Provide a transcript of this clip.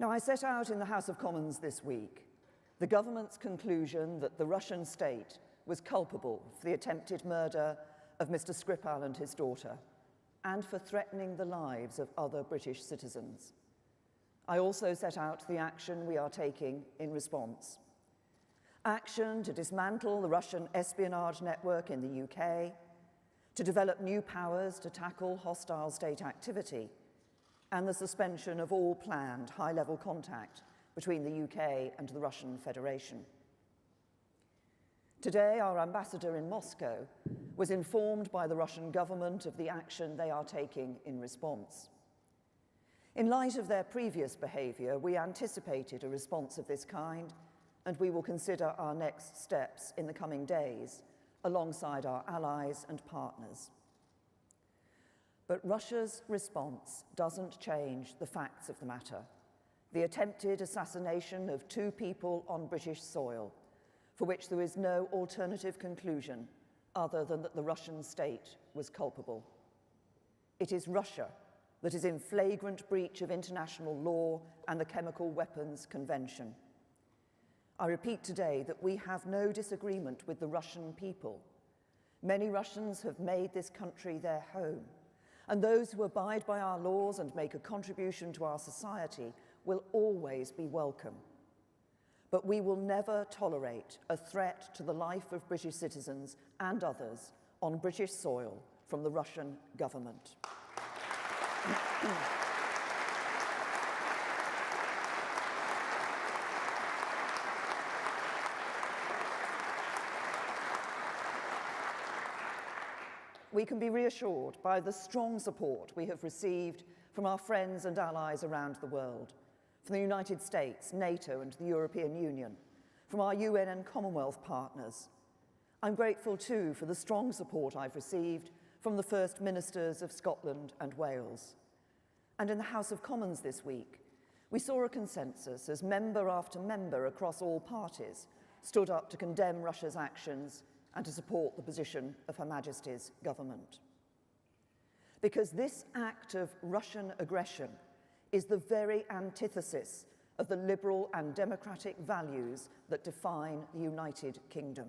Now, I set out in the House of Commons this week the government's conclusion that the Russian state was culpable for the attempted murder of Mr. Skripal and his daughter, and for threatening the lives of other British citizens. I also set out the action we are taking in response. Action to dismantle the Russian espionage network in the UK, to develop new powers to tackle hostile state activity, and the suspension of all planned high-level contact between the UK and the Russian Federation. Today, our ambassador in Moscow was informed by the Russian government of the action they are taking in response. In light of their previous behaviour, we anticipated a response of this kind, and we will consider our next steps in the coming days alongside our allies and partners. But Russia's response doesn't change the facts of the matter. The attempted assassination of 2 people on British soil, for which there is no alternative conclusion other than that the Russian state was culpable. It is Russia that is in flagrant breach of international law and the Chemical Weapons Convention. I repeat today that we have no disagreement with the Russian people. Many Russians have made this country their home, and those who abide by our laws and make a contribution to our society will always be welcome. But we will never tolerate a threat to the life of British citizens and others on British soil from the Russian government. We can be reassured by the strong support we have received from our friends and allies around the world, from the United States, NATO and the European Union, from our UN and Commonwealth partners. I'm grateful too for the strong support I've received from the First Ministers of Scotland and Wales. And in the House of Commons this week, we saw a consensus as member after member across all parties stood up to condemn Russia's actions and to support the position of Her Majesty's government. Because this act of Russian aggression is the very antithesis of the liberal and democratic values that define the United Kingdom.